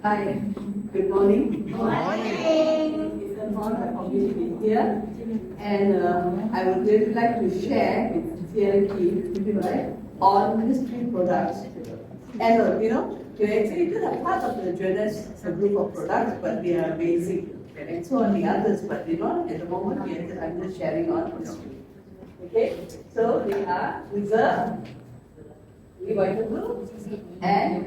Hi, good morning. Morning. It's an honor for me to be here, and I would really like to share with Sierra Key, right, on history products. And we actually do have part of the journals, a group of products, but they are basic, and so are the others. But at the moment I'm just sharing on history. Okay, so they are reserve, revitable, and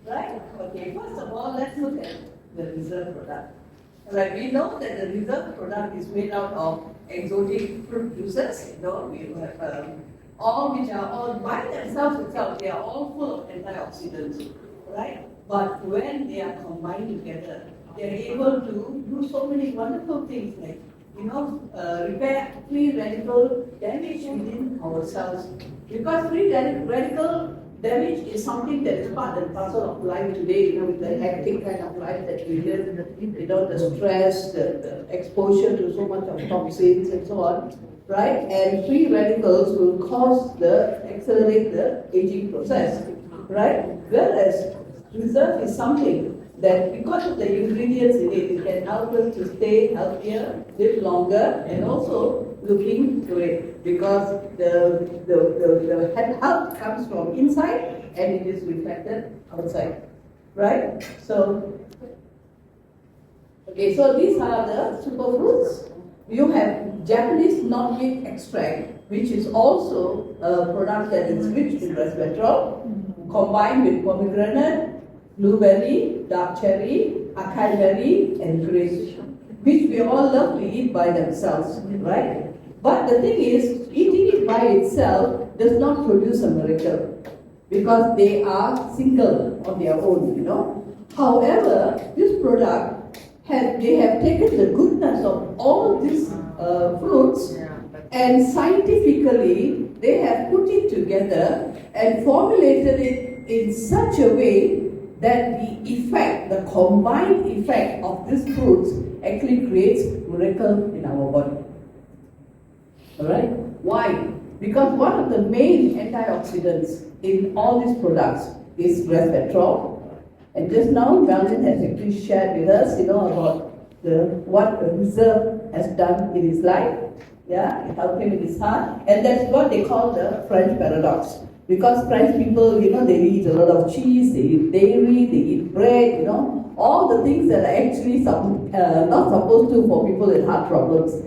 right? Okay, first of all, let's look at the reserve product. Right, we know that the reserve product is made out of exotic fruit juices. We have all which are all by themselves itself, they are all full of antioxidants, right? But when they are combined together, they are able to do so many wonderful things like repair free radical damage within our cells. Because free radical damage is something that is part and parcel of life today, with the hectic kind of life that we live, the stress, the exposure to so much of toxins and so on, right? And free radicals will accelerate the aging process, right? Whereas reserve is something that because of the ingredients in it can help us to stay healthier, live longer, and also looking great because the health comes from inside and it is reflected outside, right? So these are the superfruits. You have Japanese knotweed extract, which is also a product that is rich in resveratrol, combined with pomegranate, blueberry, dark cherry, acai berry, and grapes, which we all love to eat by themselves, right? But the thing is, eating it by itself does not produce a miracle because they are single on their own, However, this product they have taken the goodness of all these fruits and scientifically they have put it together and formulated it in such a way that the combined effect of these fruits actually creates miracle in our body. Alright? Why? Because one of the main antioxidants in all these products is resveratrol. And just now, Melvin has actually shared with us, about what reserve has done in his life. Yeah, it helped him in his heart. And that's what they call the French paradox. Because French people, they eat a lot of cheese, they eat dairy, they eat bread, all the things that are actually not supposed to for people with heart problems.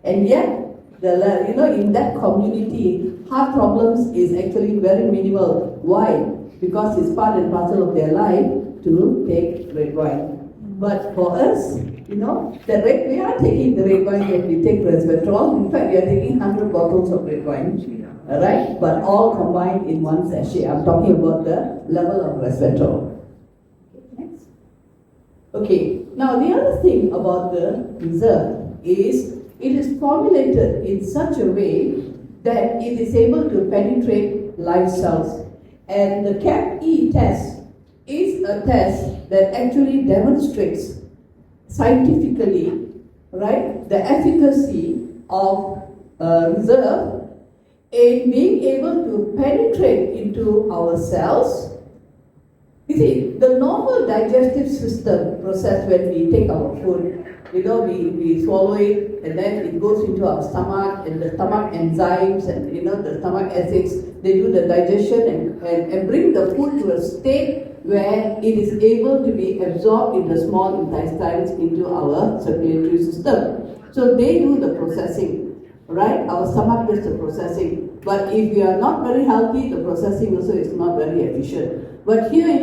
And yet, in that community, heart problems is actually very minimal. Why? Because it's part and parcel of their life to take red wine. But for us, we are taking the red wine when we take resveratrol. In fact, we are taking 100 bottles of red wine. Right? But all combined in one sachet. I'm talking about the level of resveratrol. Next. Okay, now the other thing about the reserve is it is formulated in such a way that it is able to penetrate live cells. And the CAP-E test is a test that actually demonstrates scientifically, right, the efficacy of reserve in being able to penetrate into our cells. You see, the normal digestive system process when we take our food, we swallow it and then it goes into our stomach and the stomach enzymes and the stomach acids, they do the digestion and bring the food to a state where it is able to be absorbed in the small intestines into our circulatory system. So they do the processing. Right? Our stomach does the processing. But if we are not very healthy, the processing also is not very efficient. But here,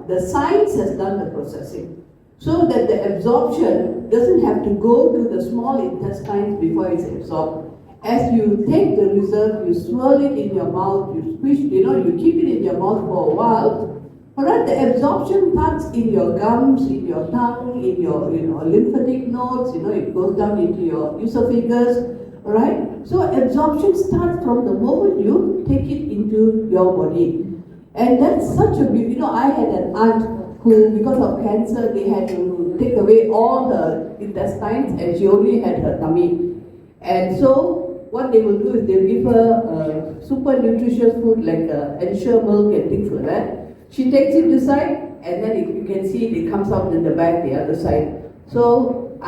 the science has done the processing. So that the absorption doesn't have to go to the small intestines before it's absorbed. As you take the reserve, you swirl it in your mouth, you squish, you keep it in your mouth for a while. Alright, the absorption starts in your gums, in your tongue, in your lymphatic nodes, it goes down into your esophagus. Right? So absorption starts from the moment you take it into your body. And that's such a beauty. I had an aunt who, because of cancer, they had to take away all the intestines and she only had her tummy. And so what they will do is they'll give her super nutritious food like Ensure milk and things like that. She takes it this side, and then you can see it comes out in the back the other side. So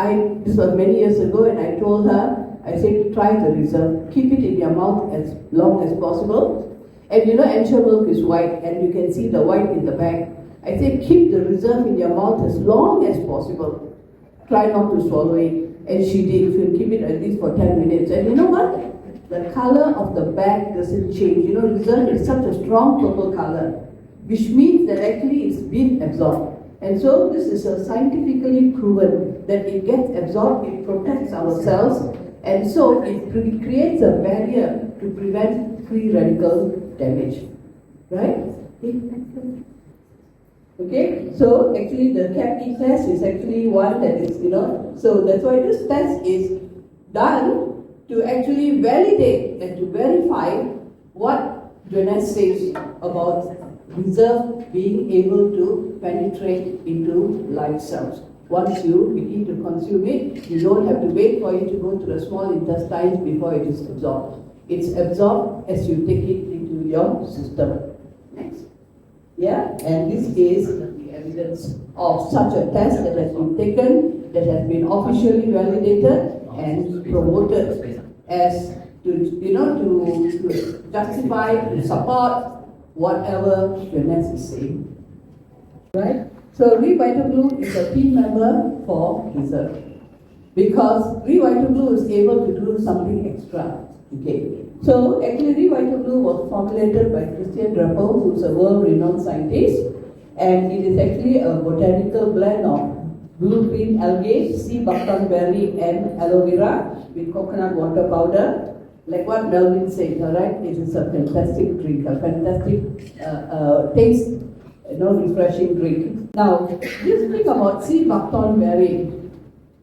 this was many years ago, and I told her, I said, try the reserve. Keep it in your mouth as long as possible. And you know, ensure milk is white, and you can see the white in the back. I said, keep the reserve in your mouth as long as possible. Try not to swallow it. And she did. She'll keep it at least for 10 minutes. And you know what? The color of the back doesn't change. You know, reserve is such a strong purple color, which means that actually it's been absorbed. And so this is scientifically proven that it gets absorbed, it protects our cells, and so it creates a barrier to prevent free radical damage. Right? Okay, so actually the CAPT test is actually one that is, so that's why this test is done to actually validate and to verify what Jonas says about reserve being able to penetrate into live cells. Once you begin to consume it, you don't have to wait for it to go to the small intestines before it is absorbed. It's absorbed as you take it into your system. Next. Yeah, and this is the evidence of such a test that has been taken, that has been officially validated and promoted as to justify, to support whatever Jonas is saying. Right? So ReVitaBlue is a team member for research because ReVitaBlue is able to do something extra. Okay. So actually ReVitaBlue was formulated by Christian Drappel, who is a world-renowned scientist, and it is actually a botanical blend of blue-green algae, sea buckthorn berry, and aloe vera with coconut water powder. Like what Melvin said, alright, it is a fantastic drink, a fantastic taste, refreshing drink. Now, this thing about sea buckthorn berry,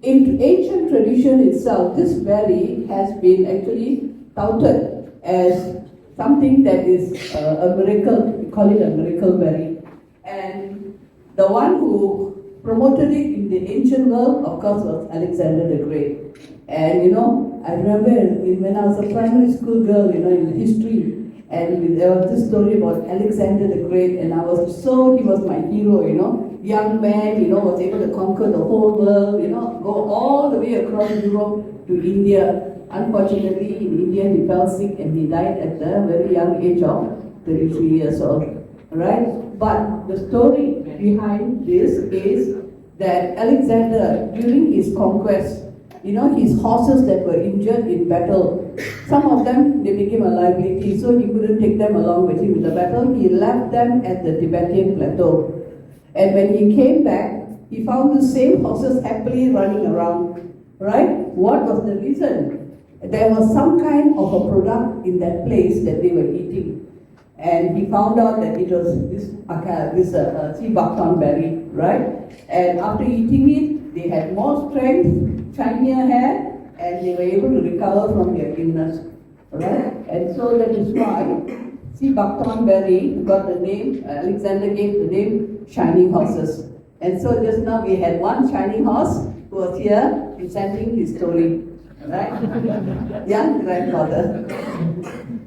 in ancient tradition itself, this berry has been actually touted as something that is a miracle. We call it a miracle berry. And the one who promoted it in the ancient world, of course, was Alexander the Great. And I remember when I was a primary school girl, in history, and there was this story about Alexander the Great, and he was my hero, young man, was able to conquer the whole world, go all the way across Europe to India. Unfortunately, in India, he fell sick and he died at the very young age of 33 years old. Right? But the story behind this is that Alexander, during his conquest, his horses that were injured in battle, some of them, they became a liability, so he couldn't take them along with him in the battle. He left them at the Tibetan plateau. And when he came back, he found the same horses happily running around. Right? What was the reason? There was some kind of a product in that place that they were eating. And he found out that it was this sea buckthorn berry, right? And after eating it, they had more strength, shinier hair, and they were able to recover from their illness, right? And so that is why sea buckthorn berry got the name, Alexander gave the name Shining Horses. And so just now we had one shining horse who was here presenting his story, right? Young grandfather.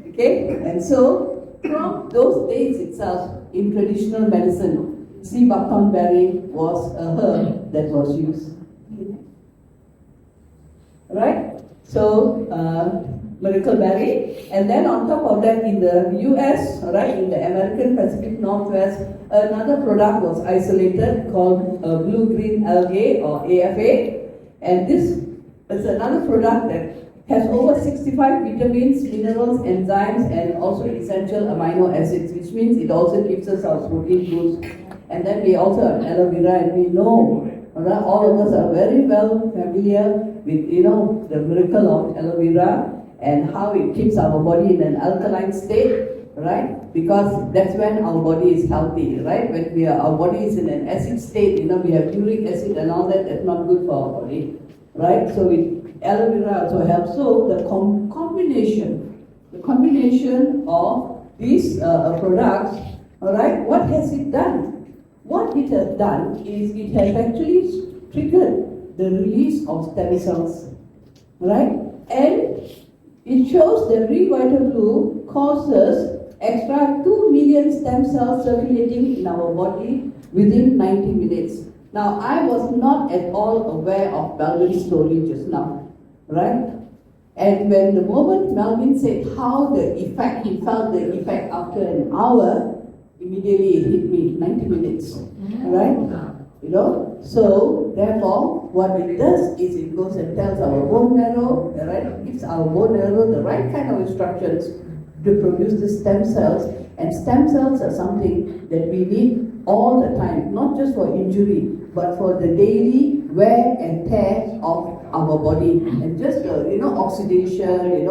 Okay? And so from those days itself, in traditional medicine, sea buckthorn berry was a herb that was used. Right? So, miracle berry. And then on top of that, in the US, right, in the American Pacific Northwest, another product was isolated called blue-green algae or AFA. And this is another product that has over 65 vitamins, minerals, enzymes, and also essential amino acids, which means it also gives us our protein boost. And then we also have aloe vera, and we know, all of us are very well familiar with, the miracle of aloe vera and how it keeps our body in an alkaline state, right? Because that's when our body is healthy, right? When our body is in an acid state, we have uric acid and all that, that's not good for our body, right? So aloe vera also helps. So the combination of these products, all right, what has it done? What it has done is it has actually triggered the release of stem cells, right? And it shows that ReVitaBlue causes extract 2 million stem cells circulating in our body within 90 minutes. Now, I was not at all aware of Melvin's story just now, right? And when the moment Melvin said how the effect, he felt the effect after an hour, immediately it hit me, 90 minutes, right? You know, so therefore, what it does is it goes and tells our bone marrow, right? It gives our bone marrow the right kind of instructions to produce the stem cells. And stem cells are something that we need all the time, not just for injury, but for the daily wear and tear of our body. And just oxidation,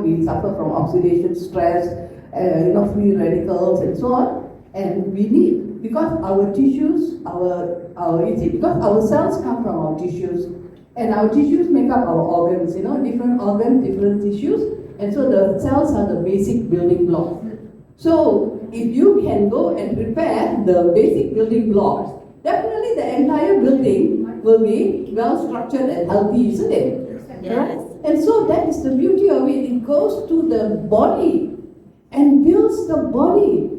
we suffer from oxidation stress, free radicals and so on. And we need, because our tissues, because our cells come from our tissues, and our tissues make up our organs, different organs, different tissues, and so the cells are the basic building blocks. So if you can go and repair the basic building blocks, definitely the entire building will be well structured and healthy, isn't it? Yes. And so that is the beauty of it. It goes to the body and builds the body.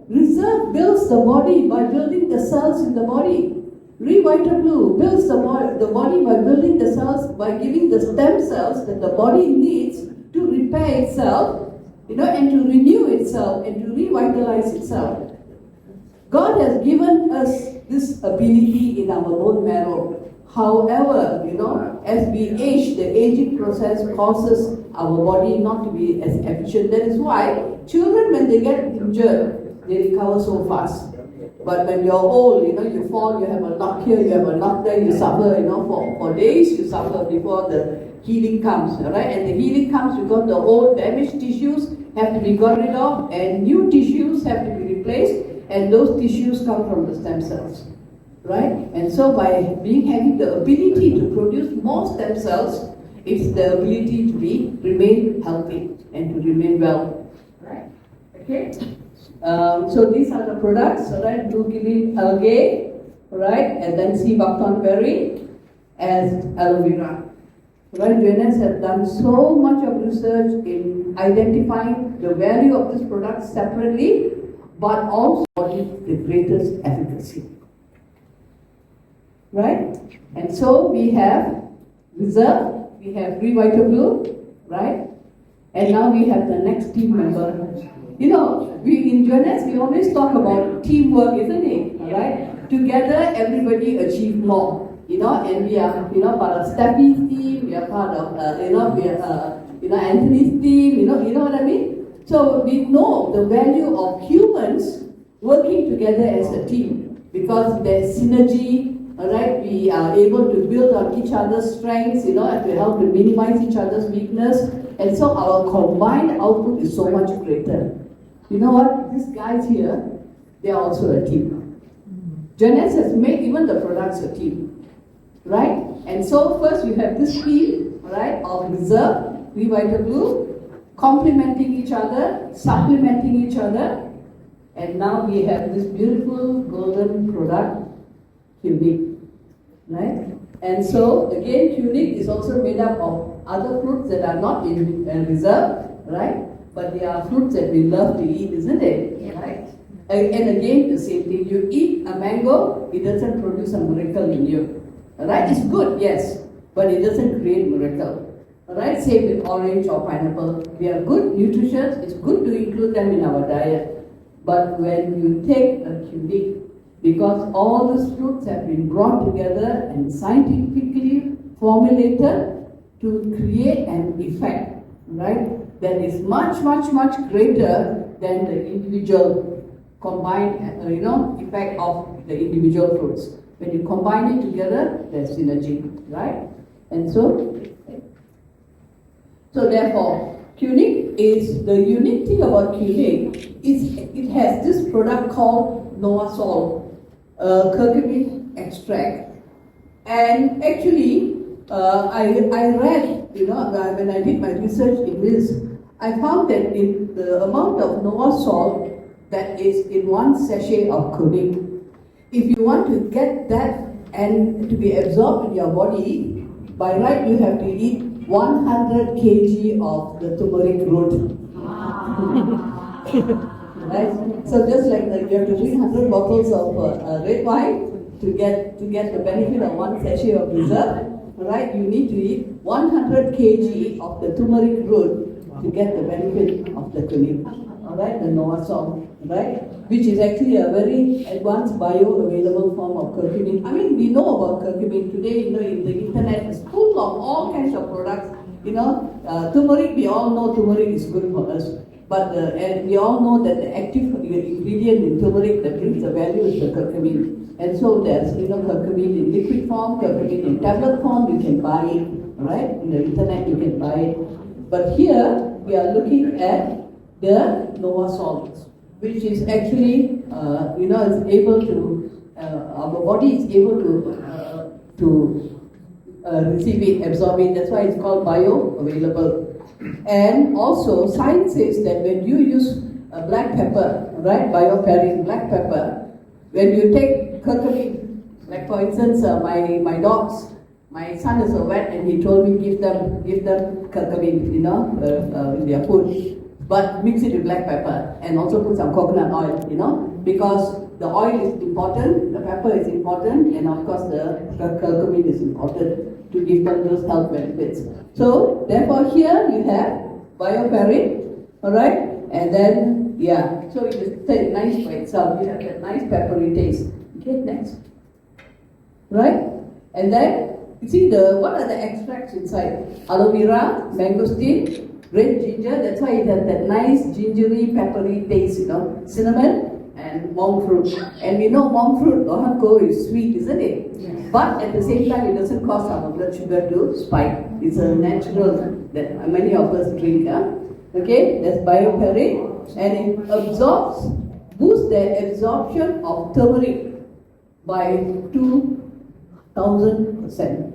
Reserve builds the body by building the cells in the body. ReVitaBlue builds the body by building the cells, by giving the stem cells that the body needs to repair itself, and to renew itself and to revitalize itself. God has given us this ability in our bone marrow. However, as we age, the aging process causes our body not to be as efficient. That is why children, when they get injured, they recover so fast. But when you're old, you fall, you have a knock here, you have a knock there, you suffer, for days, you suffer before the healing comes, right? And the healing comes because the old damaged tissues have to be got rid of and new tissues have to be replaced, and those tissues come from the stem cells, right? And so by having the ability to produce more stem cells, it's the ability to remain healthy and to remain well, right? Okay? So these are the products, right? Blue Gili algae, right? And then sea buckthorn berry and aloe vera. Right? UNS has done so much of research in identifying the value of this product separately, but also what is the greatest efficacy. Right? And so we have Reserve, we have ReVitaBlue, right? And now we have the next team member. We in UNS, we always talk about teamwork, isn't it? Right? Together, everybody achieve more. And we are, part of Steffi's team, we are part of, Anthony's team, you know what I mean? So we know the value of humans working together as a team because there's synergy, right? We are able to build on each other's strengths, and to help to minimize each other's weakness. And so our combined output is so much greater. You know what? These guys here, they are also a team. Jonas has made even the products a team. Right? And so first you have this team, right, of Reserve, ReVitaBlue, complementing each other, supplementing each other, and now we have this beautiful golden product, Qunique, right? And so again, Qunique is also made up of other fruits that are not in Reserve, right? But they are fruits that we love to eat, isn't it? Yeah. Right? And again, the same thing. You eat a mango, it doesn't produce a miracle in you. Right? It's good, yes, but it doesn't create miracle. Right? Same with orange or pineapple. They are good nutrition. It's good to include them in our diet. But when you take a Qunique, because all these fruits have been brought together and scientifically formulated to create an effect, right? That is much, much, much greater than the individual combined, effect of the individual fruits. When you combine it together, there's synergy, right? And so therefore, Qunique is, the unique thing about Qunique is it has this product called Novasol, curcumin extract. And actually, I read, when I did my research in this, I found that in the amount of Novasol that is in one sachet of Qunique, if you want to get that and to be absorbed in your body, by right you have to eat 100 kg of the turmeric root. Right? So just like that, you have to drink 100 bottles of red wine to get the benefit of one sachet of reserve. Right? You need to eat 100 kg of the turmeric root to get the benefit of the clinic. Alright, the Novasol, right? Which is actually a very advanced bioavailable form of curcumin. I mean, we know about curcumin today, in the internet is full of all kinds of products. Turmeric, we all know turmeric is good for us. But and we all know that the active ingredient in turmeric that brings the value is the curcumin. And so there's curcumin in liquid form, curcumin in tablet form, you can buy it, right? In the internet you can buy it. But here we are looking at the Novasol, which is actually is able to our body is able to receive it, absorb it. That's why it's called bioavailable. And also, science says that when you use black pepper, right, bioperine, black pepper, when you take curcumin, like for instance, my dogs, my son is a vet, and he told me give them curcumin, in their food, but mix it with black pepper and also put some coconut oil, because the oil is important, the pepper is important, and of course the curcumin is important to give them those health benefits. So therefore here you have bioperine, alright, and then so it is nice by itself. You have that nice peppery taste. Okay, next. Right? And then you see what are the extracts inside? Aloe vera, mangosteen, red ginger, that's why it has that nice gingery peppery taste, cinnamon and monk fruit. And we know monk fruit, ohanko, is sweet, isn't it? Yes. But at the same time, it doesn't cause our blood sugar to spike. It's a natural that many of us drink. Okay, that's bioperine, and it boosts the absorption of turmeric by 2,000%.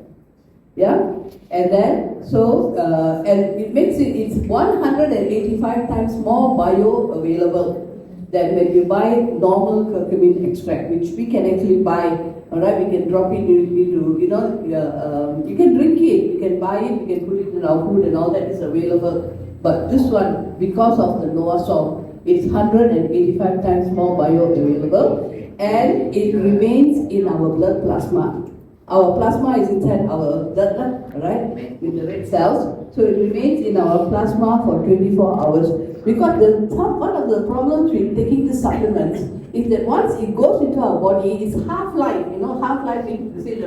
Yeah, and then and it makes it's 185 times more bioavailable than when you buy normal curcumin extract, which we can actually buy. Alright, we can drop it into you can drink it, you can buy it, you can put it in our food, and all that is available. But this one, because of the Novasol, it's 185 times more bioavailable, and it remains in our blood plasma. Our plasma is inside our blood, right, with the red cells. So it remains in our plasma for 24 hours. Because one of the problems with taking the supplements is that once it goes into our body, its half-life, half-life means it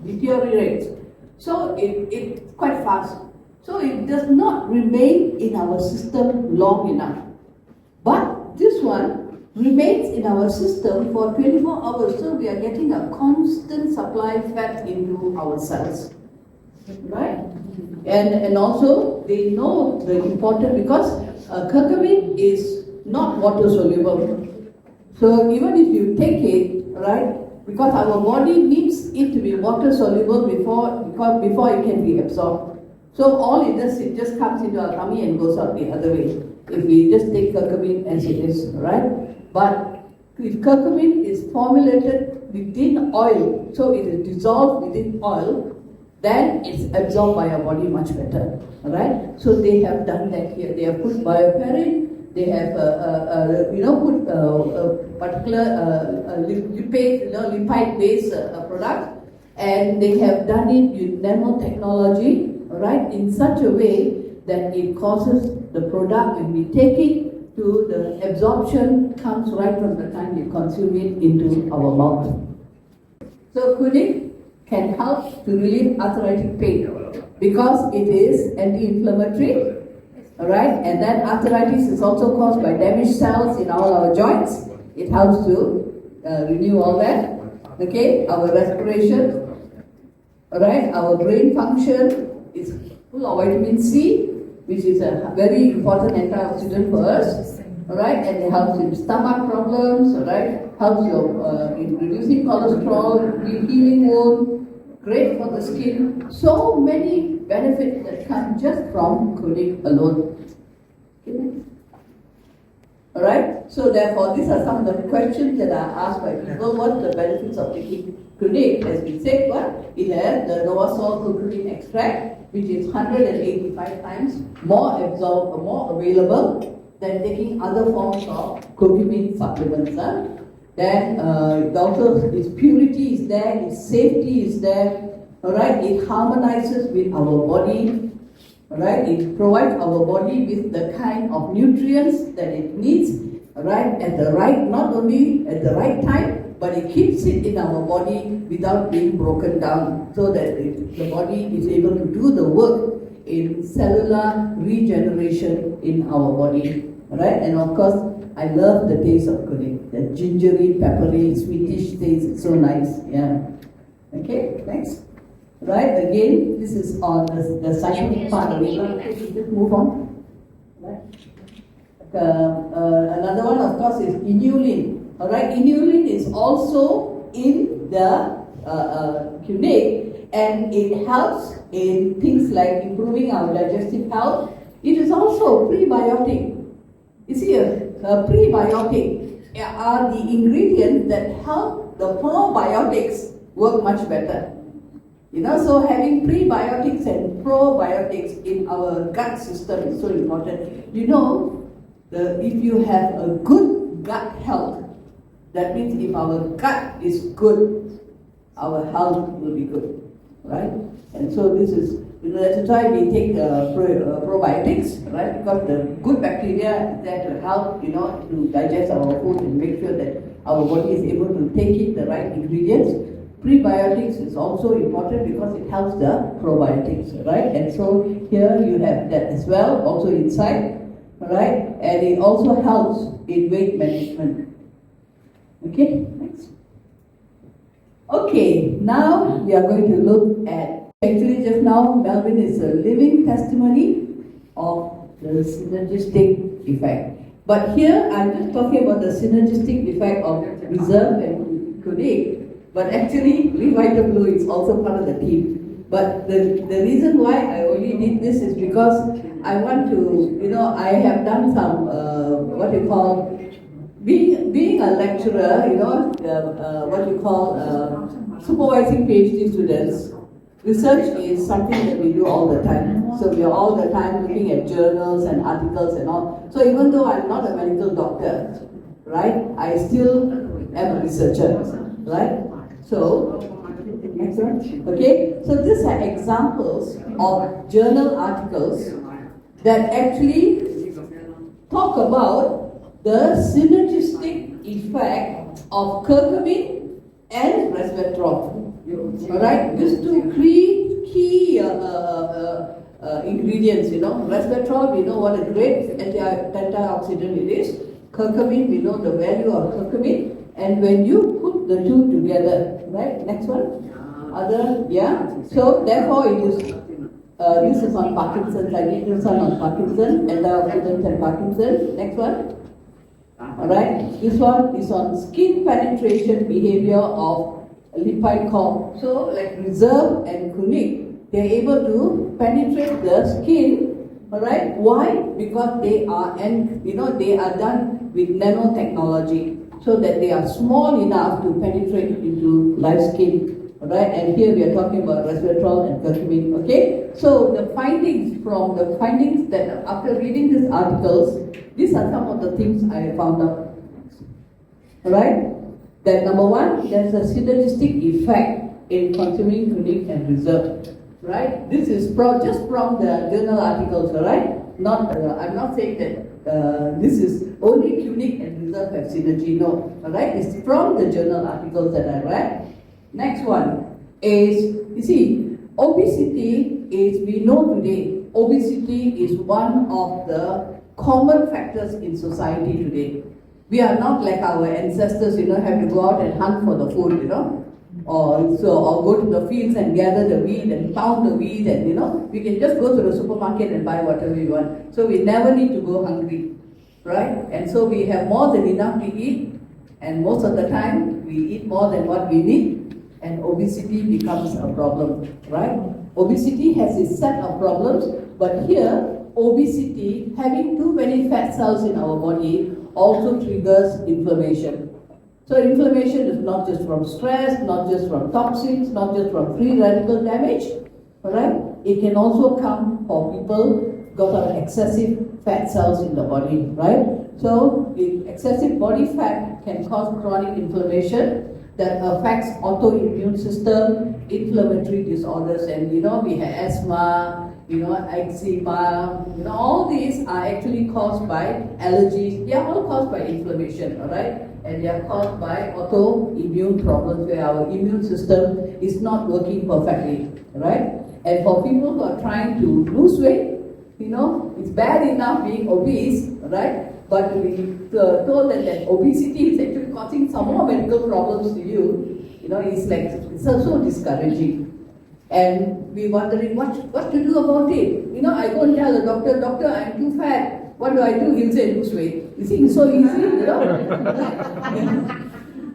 deteriorates. So it's quite fast. So it does not remain in our system long enough. But this one remains in our system for 24 hours, so we are getting a constant supply fed into our cells, right? And also they know the important, because curcumin is not water soluble. So even if you take it, right, because our body needs it to be water soluble before it can be absorbed. So all it does, it just comes into our tummy and goes out the other way. If we just take curcumin as it is, right? But if curcumin is formulated within oil, so it is dissolved within oil, then it's absorbed by our body much better. Alright? So they have done that here. They have put bioperine, they have put a particular lipid-based product, and they have done it with nanotechnology, right, in such a way that it causes the product, when we take it, to the absorption comes right from the time we consume it into our mouth. So Kunik can help to relieve arthritic pain because it is anti-inflammatory, alright, and then arthritis is also caused by damaged cells in all our joints. It helps to renew all that, okay, our respiration, alright, our brain function is full of vitamin C, which is a very important antioxidant for us, alright, and it helps in stomach problems, alright, helps in reducing cholesterol, healing wound, great for the skin. So many benefits that come just from Kunik alone. Alright, so therefore these are some of the questions that are asked by people. What are the benefits of taking Kunik? As we said, it has the Novasol curcumin extract, which is 185 times more available, than taking other forms of curcumin supplements. Then also its purity is there, its safety is there, alright, it harmonizes with our body, alright, it provides our body with the kind of nutrients that it needs, alright, at the right, not only at the right time, but it keeps it in our body without being broken down, so that the body is able to do the work in cellular regeneration in our body, alright, and of course, I love the taste of curry, the gingery, peppery, sweetish taste, it's so nice, yeah. Okay, next. Right, again, this is on the scientific part of it. Just move on. Right. Another one, of course, is inulin. Alright, inulin is also in the Qnique, and it helps in things like improving our digestive health. It is also prebiotic. You see, a prebiotic are the ingredients that help the probiotics work much better. You know, so having prebiotics and probiotics in our gut system is so important. You know, if you have a good gut health, that means if our gut is good, our health will be good, right? And so this is, you know, that's why we take probiotics, right? Because the good bacteria is there to help, you know, to digest our food and make sure that our body is able to take in the right ingredients. Prebiotics is also important because it helps the probiotics, right? And so here you have that as well, also inside, right? And it also helps in weight management. Okay, next. Okay, now we are going to look at, actually just now Melvin is a living testimony of the synergistic effect. But here I'm just talking about the synergistic effect of reserve and Qnique. But actually, Revital is also part of the team. But the reason why I only did this is because I want to, you know, I have done some, what you call, being a lecturer, you know, what you call supervising PhD students. Research is something that we do all the time. So we are all the time looking at journals and articles and all. So even though I'm not a medical doctor, right, I still am a researcher, right? So, next one. Okay, so these are examples of journal articles that actually talk about the synergistic effect of curcumin and resveratrol. Alright, these two key ingredients, you know. Resveratrol, we know what a great antioxidant it is. Curcumin, we know the value of curcumin. And when you put the two together, right? Next one. Other, yeah. So therefore, it is. This is on Parkinson's. I need this one on Parkinson's, antioxidants and Parkinson's. Next one. All right. This one is on skin penetration behavior of lipid core. So, like reserve and Qnique, they are able to penetrate the skin. All right. Why? Because they are, and you know, they are done with nanotechnology, so that they are small enough to penetrate into live skin, right? And here we are talking about resveratrol and curcumin, okay? So the findings that after reading these articles, these are some of the things I found out, right? That number one, there's a synergistic effect in consuming Qnique and reserve, right? This is just from the journal articles, right? Not, I'm not saying that this is only Qnique and reserve have synergy, no, alright? It's from the journal articles that I read. Next one is, you see, obesity is, we know today, obesity is one of the common factors in society today. We are not like our ancestors, you know, have to go out and hunt for the food, you know, or go to the fields and gather the wheat and pound the wheat, and you know, we can just go to the supermarket and buy whatever we want. So we never need to go hungry, right? And so we have more than enough to eat, and most of the time we eat more than what we need, and obesity becomes a problem, right? Obesity has its set of problems, but here, obesity, having too many fat cells in our body, also triggers inflammation. So inflammation is not just from stress, not just from toxins, not just from free radical damage, alright? It can also come for people because of excessive fat cells in the body, right? So the excessive body fat can cause chronic inflammation that affects autoimmune system, inflammatory disorders, and we have asthma, eczema, all these are actually caused by allergies. They are all caused by inflammation, all right? And they are caused by autoimmune problems where our immune system is not working perfectly, right? And for people who are trying to lose weight, it's bad enough being obese, right? But we told that obesity is actually causing some more medical problems to you. It's so discouraging. And we're wondering what to do about it. I go and tell the doctor, I'm too fat. What do I do? He'll say, lose weight. You see, it's so easy,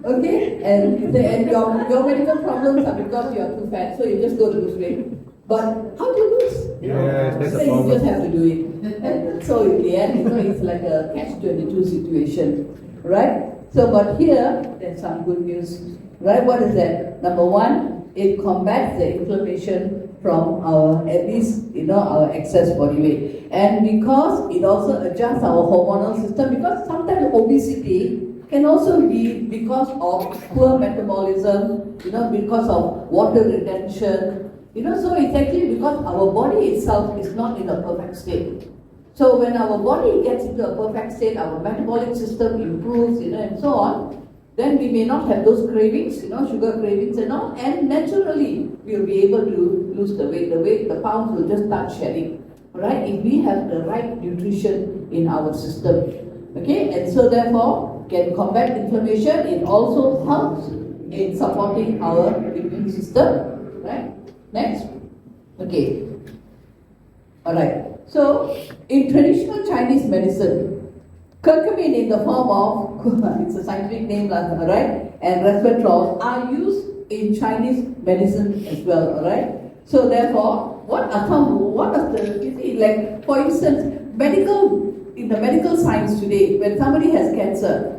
Okay? And your medical problems are because you are too fat, so you just go to lose weight. But how do you lose? Yes, that's the You problem. just have to do it. And so in the end, it's like a catch-22 situation, right? So, but here, there's some good news, right? What is that? Number one, it combats the inflammation from our excess body weight. And because it also adjusts our hormonal system, because sometimes obesity can also be because of poor metabolism, because of water retention, so it's actually because our body itself is not in a perfect state. So when our body gets into a perfect state, our metabolic system improves, and so on, then we may not have those cravings, sugar cravings and all, and naturally we'll be able to lose the weight. The pounds will just start shedding, right? If we have the right nutrition in our system, okay? And so therefore, can combat inflammation. It also helps in supporting our immune system, right? Next. Okay. Alright. So, in traditional Chinese medicine, curcumin in the form of, it's a scientific name, right? And resveratrol are used in Chinese medicine as well, alright? So therefore, for instance, in the medical science today, when somebody has cancer,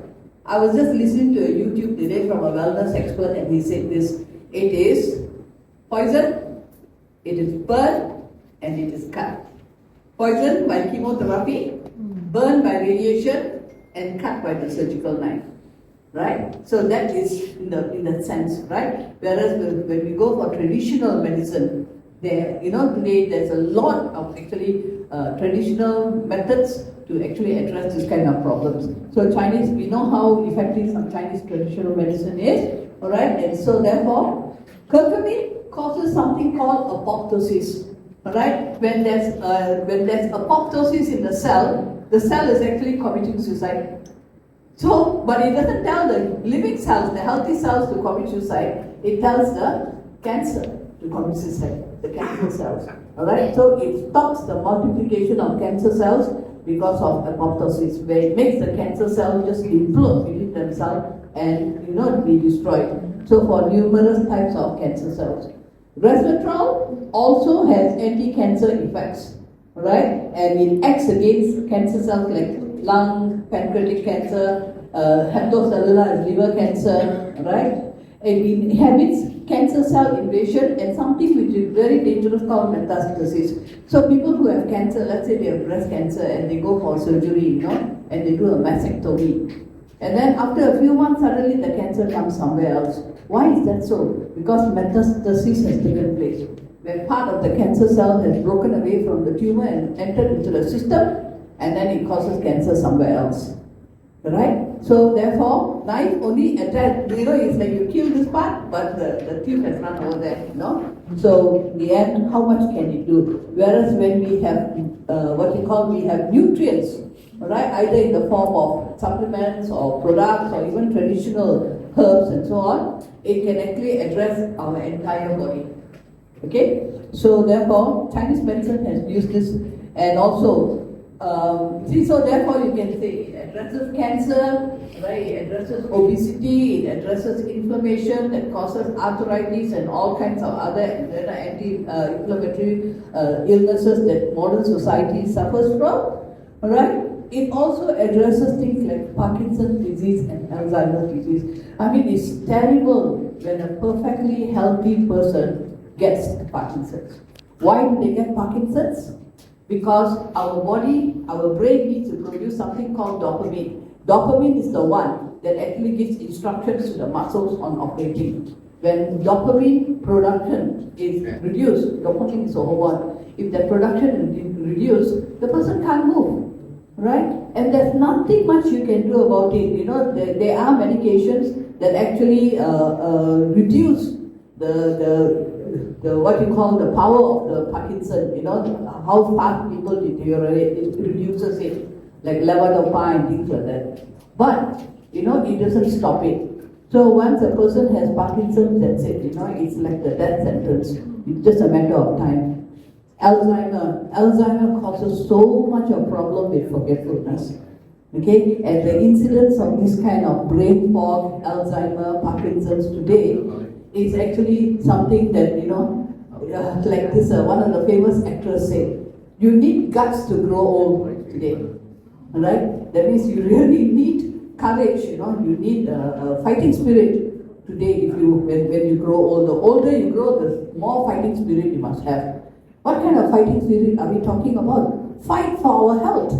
I was just listening to a YouTube today from a wellness expert, and he said this: it is poison, it is burn, and it is cut. Poison by chemotherapy, burn by radiation, and cut by the surgical knife. Right? So that is in that sense, right? Whereas when we go for traditional medicine, today there's a lot of actually traditional methods to actually address this kind of problems. So we know how effective some Chinese traditional medicine is, alright? And so therefore, curcumin causes something called apoptosis, alright? When there's apoptosis in the cell is actually committing suicide. So, but it doesn't tell the living cells, the healthy cells to commit suicide, it tells the cancer to commit suicide, the cancer cells, alright? So it stops the multiplication of cancer cells because of apoptosis, where it makes the cancer cells just implode within themselves and be destroyed. So for numerous types of cancer cells. Resveratrol also has anti-cancer effects, right? And it acts against cancer cells like lung, pancreatic cancer, hepatocellular liver cancer, right? It inhibits cancer cell invasion and something which is very dangerous called metastasis. So people who have cancer, let's say they have breast cancer and they go for surgery, and they do a mastectomy. And then after a few months, suddenly the cancer comes somewhere else. Why is that so? Because metastasis has taken place, where part of the cancer cell has broken away from the tumor and entered into the system, and then it causes cancer somewhere else. Right? So therefore, knife only attacks, it's like you kill this part, but the tube has run over there, So in the end, how much can it do? Whereas when we have we have nutrients, right? Either in the form of supplements or products or even traditional herbs and so on, it can actually address our entire body. Okay? So therefore, Chinese medicine has used this, and also so therefore you can say it addresses cancer, right? It addresses obesity, it addresses inflammation that causes arthritis and all kinds of other anti-inflammatory illnesses that modern society suffers from, right? It also addresses things like Parkinson's disease and Alzheimer's disease. I mean, it's terrible when a perfectly healthy person gets Parkinson's. Why do they get Parkinson's? because our body, our brain needs to produce something called dopamine. Dopamine is the one that actually gives instructions to the muscles on operating. When dopamine production is reduced, dopamine is a hormone. If the production is reduced, the person can't move, right? And there's nothing much you can do about it. You know, there are medications that actually reduce the what you call the power of the Parkinson. You know, how fast people deteriorate. It reduces it, like levodopa, things like that. But you know, it doesn't stop it. So once a person has Parkinson's, that's it. You know, it's like the death sentence. It's just a matter of time. Alzheimer causes so much of problem with forgetfulness. Okay, and the incidence of this kind of brain fog, Alzheimer, Parkinson's today is actually something that, you know, like this, one of the famous actors said, you need guts to grow old today. Alright? That means you really need courage, you know, you need a fighting spirit today when you grow old. The older you grow, the more fighting spirit you must have. What kind of fighting spirit are we talking about? Fight for our health.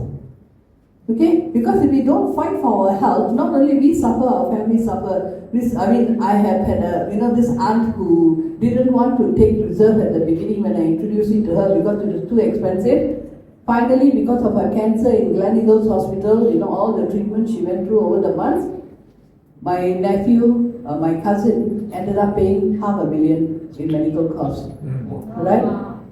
Okay? Because if we don't fight for our health, not only we suffer, our family suffer. I have had this aunt who didn't want to take reserve at the beginning when I introduced it to her because it was too expensive. Finally, because of her cancer in Gleneagles Hospital, you know, all the treatment she went through over the months, my nephew, my cousin, ended up paying $500,000 in medical costs. Right?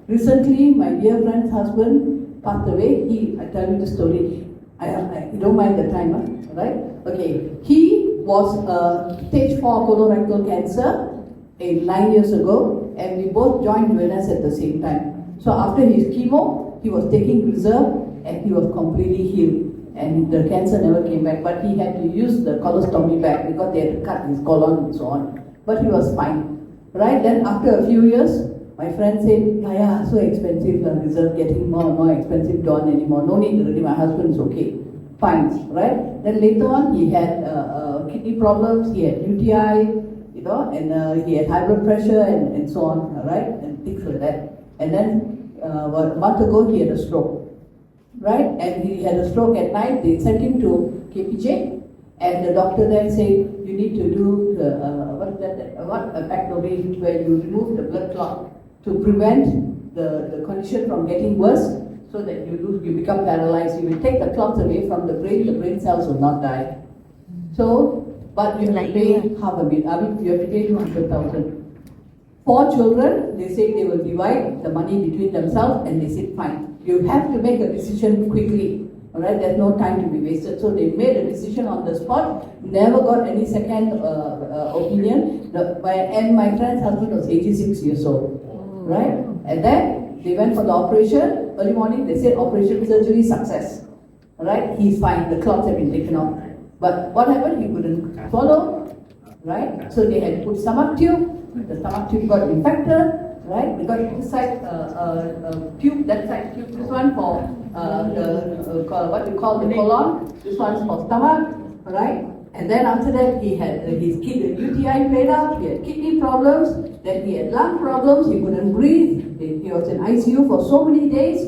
Recently, my dear friend's husband passed away. I tell you the story. You don't mind the time, huh? Right? Okay. He was stage 4 colorectal cancer 9 years ago, and we both joined UNS at the same time. So after his chemo, he was taking reserve, and he was completely healed. And the cancer never came back, but he had to use the colostomy bag because they had to cut his colon and so on. But he was fine. Right? Then after a few years, my friend said, yeah, so expensive, the reserve getting more and more expensive, don't anymore. No need already, my husband is okay. Fine, right? Then later on, he had kidney problems, he had UTI, you know, and he had high blood pressure and so on, right? And things like that. And then a month ago, he had a stroke, right? And he had a stroke at night. They sent him to KPJ, and the doctor then said, you need to do a pectomy where you remove the blood clot to prevent the condition from getting worse, so that you become paralyzed. You will take the clots away from the brain cells will not die. So, but you have to pay $500,000. You have to pay 200,000. 4 children, they say they will divide the money between themselves, and they said, fine. You have to make a decision quickly. Alright, there's no time to be wasted. So they made a decision on the spot, never got any second opinion. And my friend's husband was 86 years old. Right? And then they went for the operation. Early morning, they said operation surgery success. Right? He's fine. The clots have been taken off. But what happened? He couldn't swallow. Right? So they had to put stomach tube. The stomach tube got infected. Right? Because this side tube, that side tube. This one for what we call the colon. This one's for stomach. Right? And then after that, he had his UTI played out, he had kidney problems, then he had lung problems, he couldn't breathe, he was in ICU for so many days,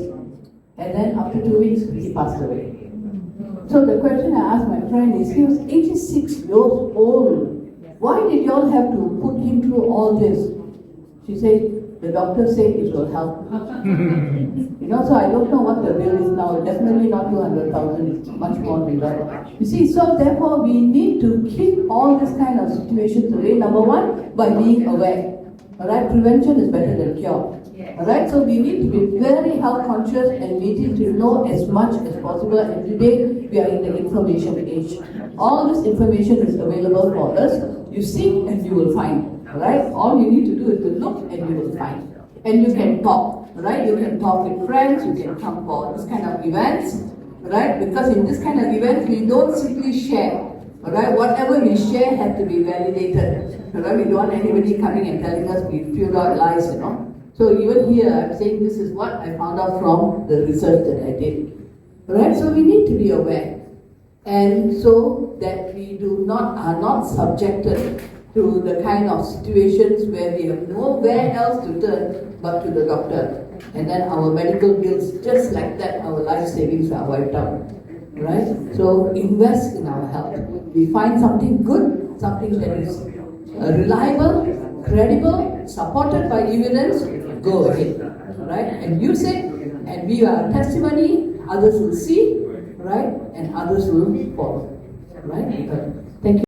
and then after 2 weeks, he passed away. So the question I asked my friend is, he was 86 years old. Why did you all have to put him through all this? She said, the doctor said it will help. So I don't know what the bill is now. Definitely not 200,000. It's much more than that. You see, so therefore we need to keep all this kind of situations away. Number one, by being aware. Alright, prevention is better than cure. Alright, so we need to be very health conscious, and we need to know as much as possible. And today we are in the information age. All this information is available for us. You seek and you will find. Right? All you need to do is to look and you will find. And you can talk, right? You can talk with friends, you can come for this kind of events, right? Because in this kind of events, we don't simply share, right? Whatever we share has to be validated, right? We don't want anybody coming and telling us we figured out lies, So even here, I'm saying this is what I found out from the research that I did, right? So we need to be aware, and so that we are not subjected to the kind of situations where we have nowhere else to turn but to the doctor. And then our medical bills, just like that, our life savings are wiped out. Right? So invest in our health. We find something good, something that is reliable, credible, supported by evidence, go ahead. Right? And use it, and we are a testimony, others will see, right? And others will follow. Right? Thank you.